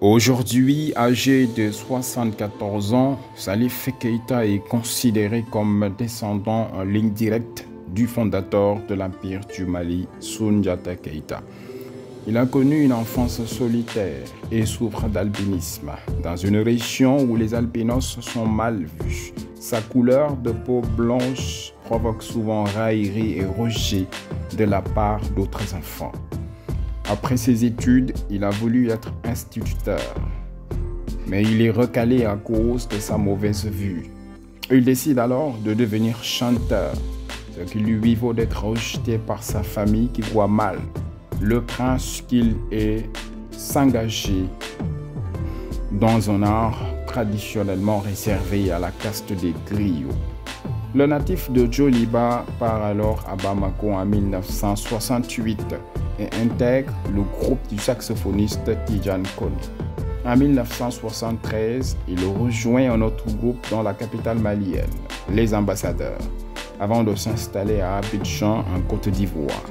Aujourd'hui, âgé de 74 ans, Salif Keïta est considéré comme descendant en ligne directe du fondateur de l'Empire du Mali, Soundiata Keïta. Il a connu une enfance solitaire et souffre d'albinisme, dans une région où les albinos sont mal vus. Sa couleur de peau blanche provoque souvent raillerie et rejet de la part d'autres enfants. Après ses études, il a voulu être instituteur, mais il est recalé à cause de sa mauvaise vue. Il décide alors de devenir chanteur, ce qui lui vaut d'être rejeté par sa famille qui voit mal le prince qu'il est s'engager dans un art traditionnellement réservé à la caste des griots. Le natif de Djoliba part alors à Bamako en 1968 et intègre le groupe du saxophoniste Tidjane Koné. En 1973, il rejoint un autre groupe dans la capitale malienne, les Ambassadeurs, avant de s'installer à Abidjan en Côte d'Ivoire.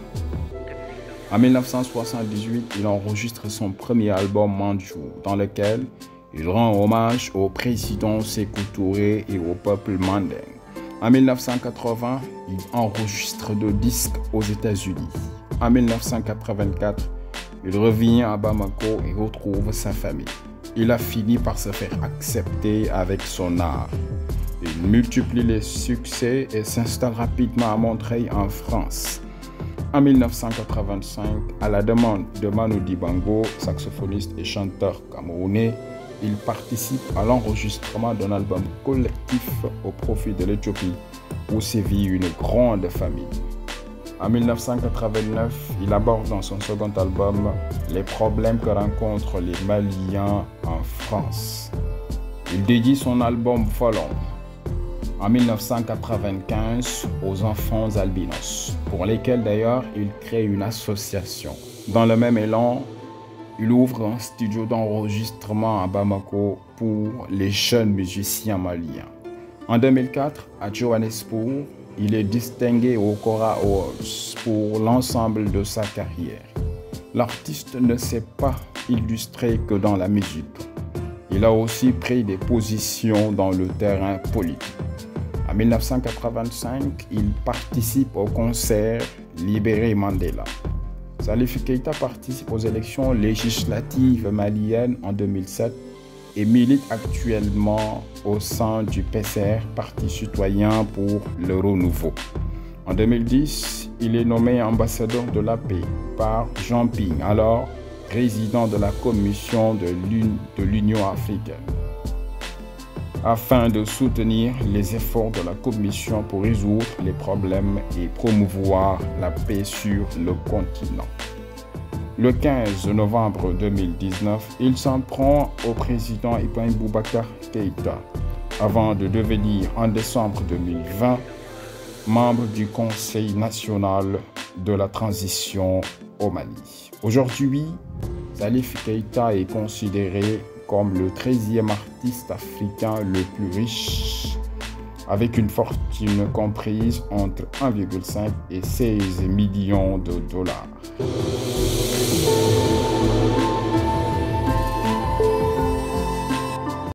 En 1978, il enregistre son premier album Mandjou, dans lequel il rend hommage au président Sékou Touré et au peuple manding. En 1980, il enregistre 2 disques aux États-Unis. En 1984, il revient à Bamako et retrouve sa famille. Il a fini par se faire accepter avec son art. Il multiplie les succès et s'installe rapidement à Montreuil en France. En 1985, à la demande de Manu Dibango, saxophoniste et chanteur camerounais, il participe à l'enregistrement d'un album collectif au profit de l'Éthiopie, où sévit une grande famine. En 1989, il aborde dans son second album les problèmes que rencontrent les Maliens en France. Il dédie son album Volon en 1995 aux enfants albinos, pour lesquels d'ailleurs il crée une association. Dans le même élan, il ouvre un studio d'enregistrement à Bamako pour les jeunes musiciens maliens. En 2004, à Johannesburg, il est distingué au Cora Awards pour l'ensemble de sa carrière. L'artiste ne s'est pas illustré que dans la musique. Il a aussi pris des positions dans le terrain politique. En 1985, il participe au concert Libérer Mandela. Salif Keïta participe aux élections législatives maliennes en 2007 et milite actuellement au sein du PCR, Parti citoyen pour le renouveau. En 2010, il est nommé ambassadeur de la paix par Jean Ping, alors président de la Commission de l'Union africaine, afin de soutenir les efforts de la Commission pour résoudre les problèmes et promouvoir la paix sur le continent. Le 15 novembre 2019, il s'en prend au président Ibrahim Boubacar Keïta, avant de devenir en décembre 2020 membre du Conseil national de la transition au Mali. Aujourd'hui, Salif Keïta est considéré comme le 13e artiste africain le plus riche, avec une fortune comprise entre 1,5 et 16 millions de dollars.